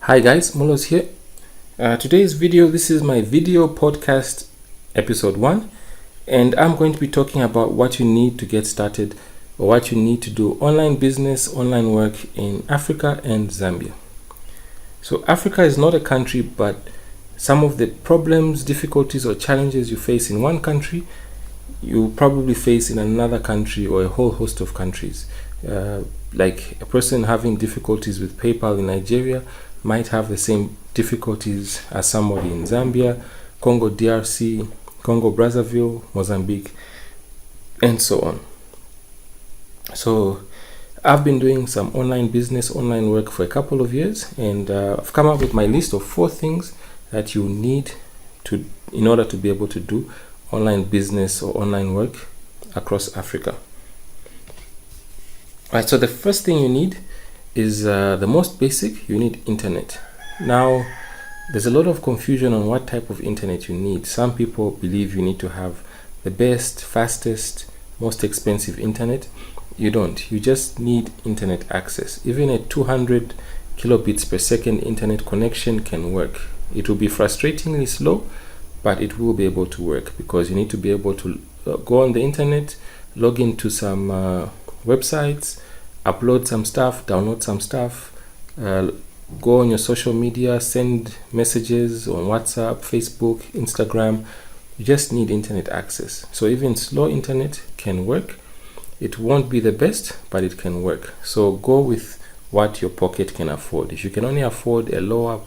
Hi guys, Mulos here. Today's video, this is my video podcast episode 1, and I'm going to be talking about what you need to get started or what you need to do online business, online work in Africa and Zambia. So Africa is not a country, but some of the problems, difficulties or challenges you face in one country, you probably face in another country or a whole host of countries. Like a person having difficulties with PayPal in Nigeria might have the same difficulties as somebody in Zambia, Congo DRC, Congo Brazzaville, Mozambique, and so on. So I've been doing some online business, online work for a couple of years, and I've come up with my list of 4 things that you need to in order to be able to do online business or online work across Africa. Right, so the first thing you need is the most basic. You need internet. Now, there's a lot of confusion on what type of internet you need. Some people believe you need to have the best, fastest, most expensive internet. You don't. You just need internet access. Even a 200 kilobits per second internet connection can work. It will be frustratingly slow, but it will be able to work because you need to be able to go on the internet, log into some websites, upload some stuff, download some stuff, go on your social media, send messages on WhatsApp, Facebook, Instagram. You just need internet access. So even slow internet can work. It won't be the best, but it can work. So go with what your pocket can afford. If you can only afford a lower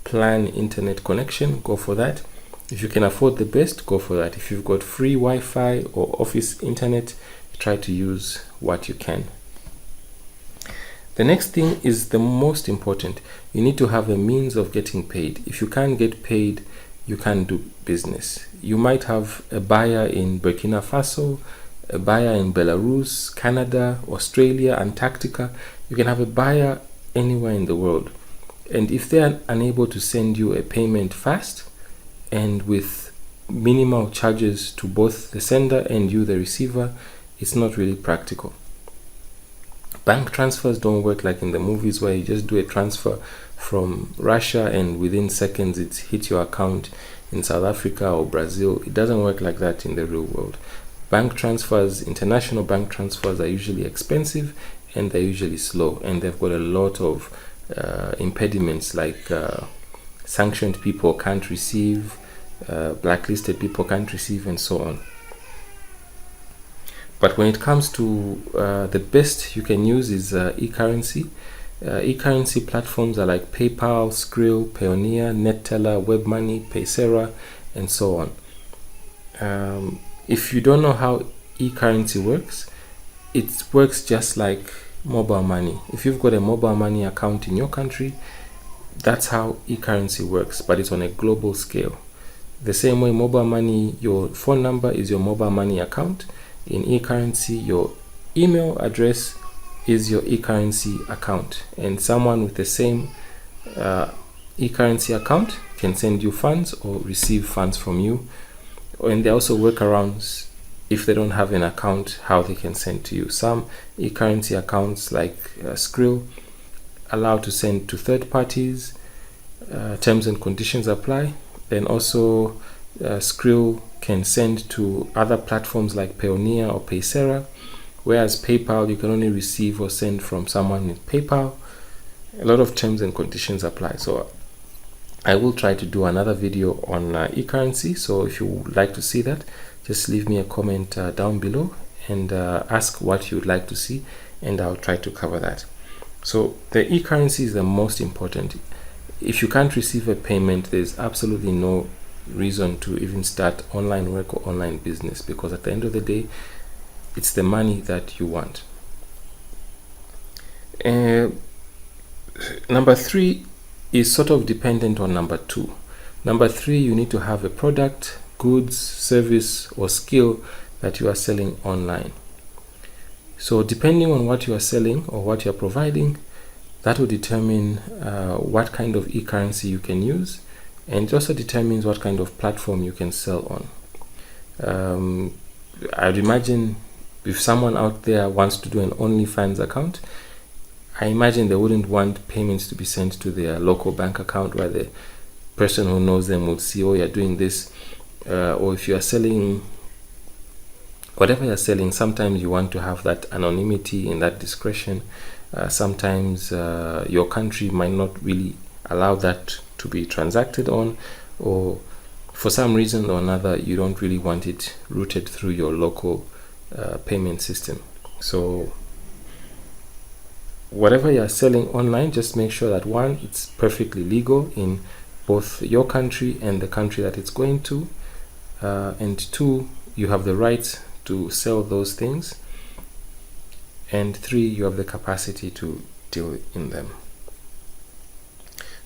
plan internet connection, go for that. If you can afford the best, go for that. If you've got free Wi-Fi or office internet, try to use what you can. The next thing is the most important. You need to have a means of getting paid. If you can't get paid, you can't do business. You might have a buyer in Burkina Faso, a buyer in Belarus, Canada, Australia, Antarctica. You can have a buyer anywhere in the world. And if they are unable to send you a payment fast and with minimal charges to both the sender and you, the receiver, it's not really practical. Bank transfers don't work like in the movies where you just do a transfer from Russia and within seconds it hits your account in South Africa or Brazil. It doesn't work like that in the real world. Bank transfers, international bank transfers, are usually expensive and they're usually slow, and they've got a lot of impediments like sanctioned people can't receive, blacklisted people can't receive, and so on. But when it comes to the best you can use is e-currency. E-currency platforms are like PayPal, Skrill, Payoneer, NetTeller, WebMoney, Paysera, and so on. If you don't know how e-currency works, it works just like mobile money. If you've got a mobile money account in your country, that's how e-currency works, but it's on a global scale. The same way mobile money, your phone number is your mobile money account. In e-currency, your email address is your e-currency account, and someone with the same e-currency account can send you funds or receive funds from you. And there are also workarounds if they don't have an account, how they can send to you. Some e-currency accounts like Skrill allow to send to third parties. Terms and conditions apply. Then also Skrill can send to other platforms like Payoneer or Paysera, whereas PayPal you can only receive or send from someone with PayPal. A lot of terms and conditions apply. So I will try to do another video on e-currency. So if you would like to see that, just leave me a comment down below and ask what you would like to see, and I'll try to cover that. So the e-currency is the most important. If you can't receive a payment, there's absolutely no reason to even start online work or online business, because at the end of the day, it's the money that you want. Number 3 is sort of dependent on number 2. Number 3, you need to have a product, goods, service, or skill that you are selling online. So depending on what you are selling or what you are providing, that will determine what kind of e-currency you can use, and it also determines what kind of platform you can sell on. I'd imagine if someone out there wants to do an OnlyFans account, I imagine they wouldn't want payments to be sent to their local bank account where the person who knows them would see, oh, you're doing this. Or if you are selling whatever you're selling, sometimes you want to have that anonymity and that discretion. Sometimes your country might not really allow that to be transacted on, or for some reason or another, you don't really want it routed through your local payment system. So whatever you're selling online, just make sure that one, it's perfectly legal in both your country and the country that it's going to, and two, you have the right to sell those things, and three, you have the capacity to deal in them.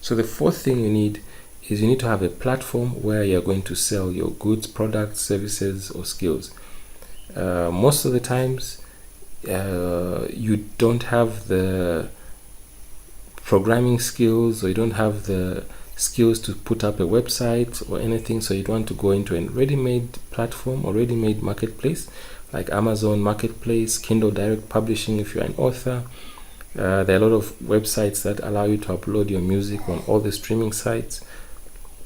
So the fourth thing you need is you need to have a platform where you're going to sell your goods, products, services, or skills. Most of the times you don't have the programming skills, or you don't have the skills to put up a website or anything, so you'd want to go into a ready-made platform or ready-made marketplace like Amazon Marketplace, Kindle Direct Publishing if you're an author. There are a lot of websites that allow you to upload your music on all the streaming sites.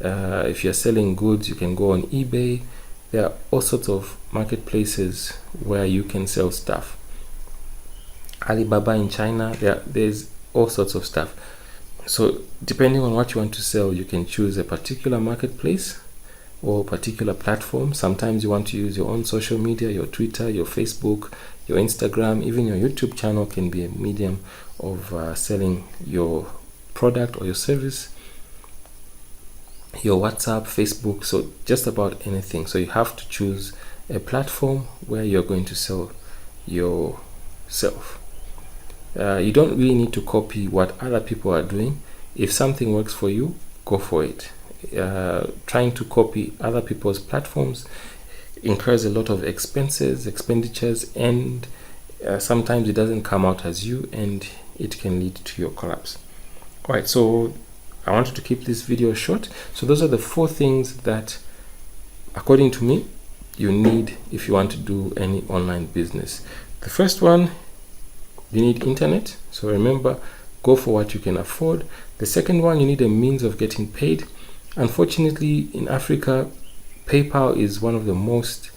If you're selling goods, you can go on eBay. There are all sorts of marketplaces where you can sell stuff. Alibaba in China, there's all sorts of stuff. So depending on what you want to sell, you can choose a particular marketplace or a particular platform. Sometimes you want to use your own social media, your Twitter, your Facebook, your Instagram, even your YouTube channel can be a medium of selling your product or your service. Your WhatsApp, Facebook, so just about anything. So you have to choose a platform where you're going to sell yourself. You don't really need to copy what other people are doing. If something works for you, go for it. Trying to copy other people's platforms incurs a lot of expenditures, and sometimes it doesn't come out as you, and it can lead to your collapse. All right, so I wanted to keep this video short. So those are the 4 things that, according to me, you need if you want to do any online business. The first one, you need internet. So remember, go for what you can afford. The second one, you need a means of getting paid. Unfortunately, in Africa, PayPal is one of the most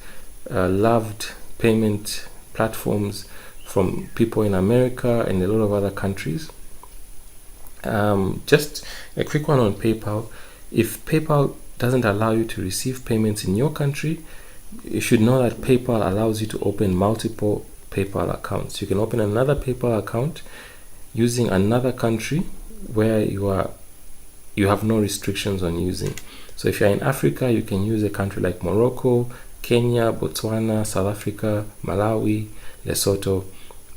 loved payment platforms from people in America and a lot of other countries. Just a quick one on PayPal. If PayPal doesn't allow you to receive payments in your country, you should know that PayPal allows you to open multiple PayPal accounts. You can open another PayPal account using another country where you have no restrictions on using. So if you're in Africa, you can use a country like Morocco, Kenya, Botswana, South Africa, Malawi, Lesotho.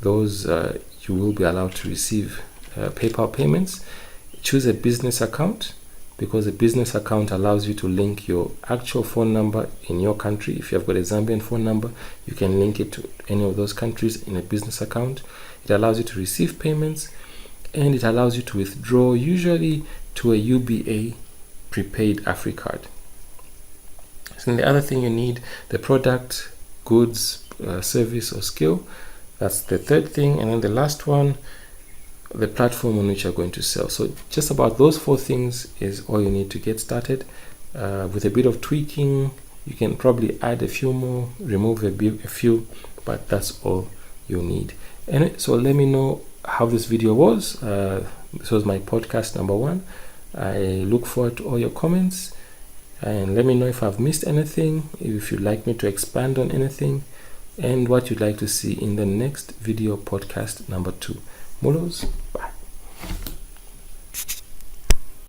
Those you will be allowed to receive PayPal payments. Choose a business account, because a business account allows you to link your actual phone number in your country. If you've got a Zambian phone number, you can link it to any of those countries in a business account. It allows you to receive payments, and it allows you to withdraw, usually to a UBA prepaid AfriCard. So the other thing you need, the product, goods, service or skill. That's the third thing. And then the last one, the platform on which you're going to sell. So just about those 4 things is all you need to get started. With a bit of tweaking, you can probably add a few more, remove a few, but that's all you need. And so let me know how this video was. This was my podcast number 1. I look forward to all your comments, and let me know if I've missed anything, if you'd like me to expand on anything, and what you'd like to see in the next video, podcast number 2. Mulos, bye.